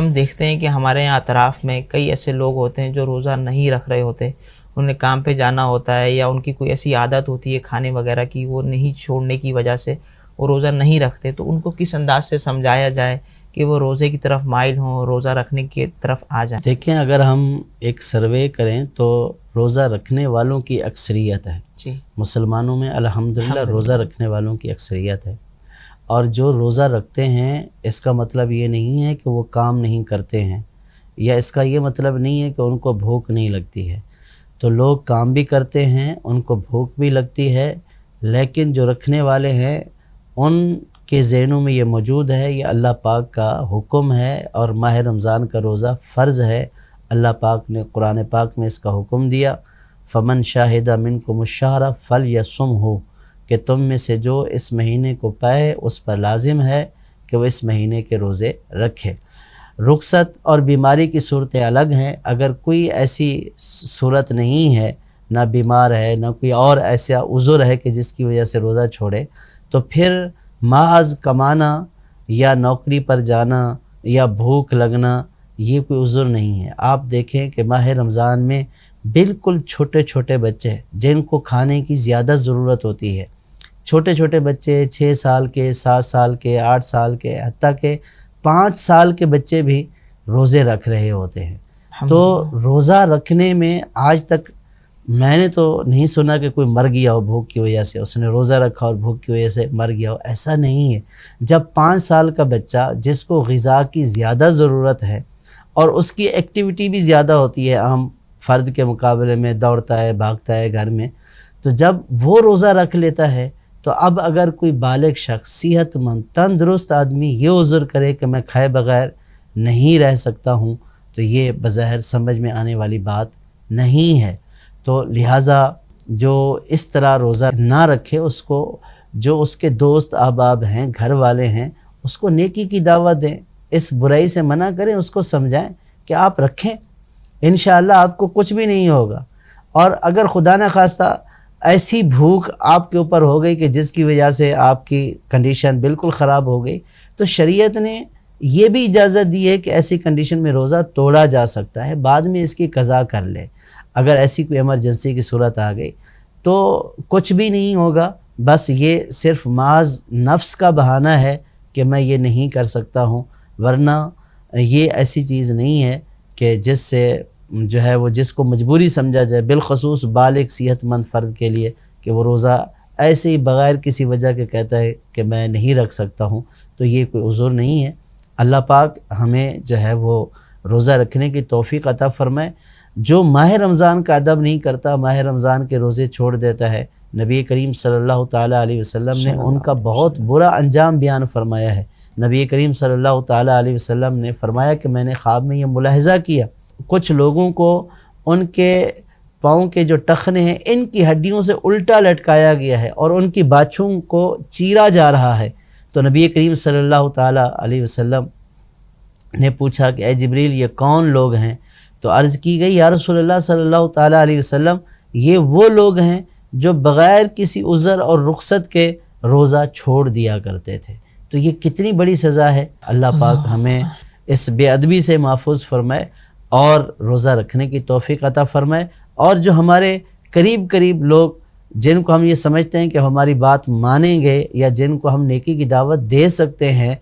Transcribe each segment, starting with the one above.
ہم دیکھتے ہیں کہ ہمارے یہاں اطراف میں کئی ایسے لوگ ہوتے ہیں جو روزہ نہیں رکھ رہے ہوتے، انہیں کام پہ جانا ہوتا ہے یا ان کی کوئی ایسی عادت ہوتی ہے کھانے وغیرہ کی، وہ نہیں چھوڑنے کی وجہ سے وہ روزہ نہیں رکھتے، تو ان کو کس انداز سے سمجھایا جائے کہ وہ روزے کی طرف مائل ہوں، روزہ رکھنے کی طرف آ جائیں؟ دیکھیں، اگر ہم ایک سروے کریں تو روزہ رکھنے والوں کی اکثریت ہے جی، مسلمانوں میں، الحمدللہ روزہ رکھنے والوں کی اکثریت ہے۔ اور جو روزہ رکھتے ہیں اس کا مطلب یہ نہیں ہے کہ وہ کام نہیں کرتے ہیں، یا اس کا یہ مطلب نہیں ہے کہ ان کو بھوک نہیں لگتی ہے۔ تو لوگ کام بھی کرتے ہیں، ان کو بھوک بھی لگتی ہے، لیکن جو رکھنے والے ہیں ان کے ذہنوں میں یہ موجود ہے، یہ اللہ پاک کا حکم ہے اور ماہ رمضان کا روزہ فرض ہے۔ اللہ پاک نے قرآن پاک میں اس کا حکم دیا، فمن شاہد منکم الشہر فلیصمہ، کہ تم میں سے جو اس مہینے کو پائے اس پر لازم ہے کہ وہ اس مہینے کے روزے رکھے۔ رخصت اور بیماری کی صورتیں الگ ہیں۔ اگر کوئی ایسی صورت نہیں ہے، نہ بیمار ہے نہ کوئی اور ایسا عذر ہے کہ جس کی وجہ سے روزہ چھوڑے، تو پھر محض کمانا یا نوکری پر جانا یا بھوک لگنا یہ کوئی عذر نہیں ہے۔ آپ دیکھیں کہ ماہ رمضان میں بالکل چھوٹے چھوٹے بچے جن کو کھانے کی زیادہ ضرورت ہوتی ہے، چھوٹے چھوٹے بچے 6 سال کے، 7 سال کے، 8 سال کے، حتیٰ کہ 5 سال کے بچے بھی روزے رکھ رہے ہوتے ہیں۔ تو روزہ رکھنے میں آج تک میں نے تو نہیں سنا کہ کوئی مر گیا ہو بھوک کی وجہ سے، اس نے روزہ رکھا اور بھوک کی وجہ سے مر گیا ہو، ایسا نہیں ہے۔ جب 5 سال کا بچہ جس کو غذا کی زیادہ ضرورت ہے اور اس کی ایکٹیویٹی بھی زیادہ ہوتی ہے عام فرد کے مقابلے میں، دوڑتا ہے بھاگتا ہے گھر میں، تو جب وہ روزہ رکھ لیتا ہے تو اب اگر کوئی بالغ شخص صحت مند تندرست آدمی یہ عذر کرے کہ میں کھائے بغیر نہیں رہ سکتا ہوں، تو یہ بظاہر سمجھ میں آنے والی بات نہیں ہے۔ تو لہٰذا جو اس طرح روزہ نہ رکھے، اس کو جو اس کے دوست احباب ہیں، گھر والے ہیں، اس کو نیکی کی دعوت دیں، اس برائی سے منع کریں، اس کو سمجھائیں کہ آپ رکھیں، انشاءاللہ آپ کو کچھ بھی نہیں ہوگا۔ اور اگر خدا نہ خواستہ ایسی بھوک آپ کے اوپر ہو گئی کہ جس کی وجہ سے آپ کی کنڈیشن بالکل خراب ہو گئی، تو شریعت نے یہ بھی اجازت دی ہے کہ ایسی کنڈیشن میں روزہ توڑا جا سکتا ہے، بعد میں اس کی قضا کر لے۔ اگر ایسی کوئی ایمرجنسی کی صورت آ گئی تو کچھ بھی نہیں ہوگا، بس یہ صرف محض نفس کا بہانہ ہے کہ میں یہ نہیں کر سکتا ہوں، ورنہ یہ ایسی چیز نہیں ہے کہ جس سے جو ہے وہ جس کو مجبوری سمجھا جائے، بالخصوص بالغ صحت مند فرد کے لیے، کہ وہ روزہ ایسے ہی بغیر کسی وجہ کے کہتا ہے کہ میں نہیں رکھ سکتا ہوں، تو یہ کوئی عذر نہیں ہے۔ اللہ پاک ہمیں جو ہے وہ روزہ رکھنے کی توفیق عطا فرمائے۔ جو ماہ رمضان کا ادب نہیں کرتا، ماہ رمضان کے روزے چھوڑ دیتا ہے، نبی کریم صلی اللہ تعالیٰ علیہ وسلم نے ان کا بہت برا انجام بیان فرمایا ہے۔ نبی کریم صلی اللہ تعالیٰ علیہ وسلم نے فرمایا کہ میں نے خواب میں یہ ملاحظہ کیا، کچھ لوگوں کو ان کے پاؤں کے جو ٹخنے ہیں ان کی ہڈیوں سے الٹا لٹکایا گیا ہے اور ان کی باچھوں کو چیرا جا رہا ہے۔ تو نبی کریم صلی اللہ تعالیٰ علیہ وسلم نے پوچھا کہ اے جبریل، یہ کون لوگ ہیں؟ تو عرض کی گئی، یا رسول اللہ صلی اللہ تعالیٰ علیہ وسلم، یہ وہ لوگ ہیں جو بغیر کسی عذر اور رخصت کے روزہ چھوڑ دیا کرتے تھے۔ تو یہ کتنی بڑی سزا ہے۔ اللہ پاک ہمیں اس بے ادبی سے محفوظ فرمائے اور روزہ رکھنے کی توفیق عطا فرمائے۔ اور جو ہمارے قریب لوگ جن کو ہم یہ سمجھتے ہیں کہ ہماری بات مانیں گے یا جن کو ہم نیکی کی دعوت دے سکتے ہیں،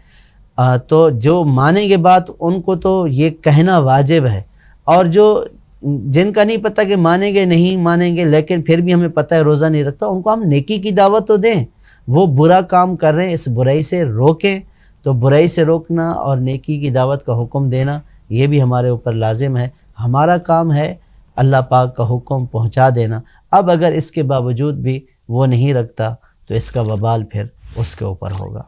تو جو مانیں گے بات ان کو تو یہ کہنا واجب ہے، اور جن کا نہیں پتہ کہ مانیں گے نہیں مانیں گے لیکن پھر بھی ہمیں پتہ ہے روزہ نہیں رکھتا، ان کو ہم نیکی کی دعوت تو دیں۔ وہ برا کام کر رہے ہیں، اس برائی سے روکیں۔ تو برائی سے روکنا اور نیکی کی دعوت کا حکم دینا یہ بھی ہمارے اوپر لازم ہے۔ ہمارا کام ہے اللہ پاک کا حکم پہنچا دینا۔ اب اگر اس کے باوجود بھی وہ نہیں رکھتا تو اس کا وبال پھر اس کے اوپر ہوگا۔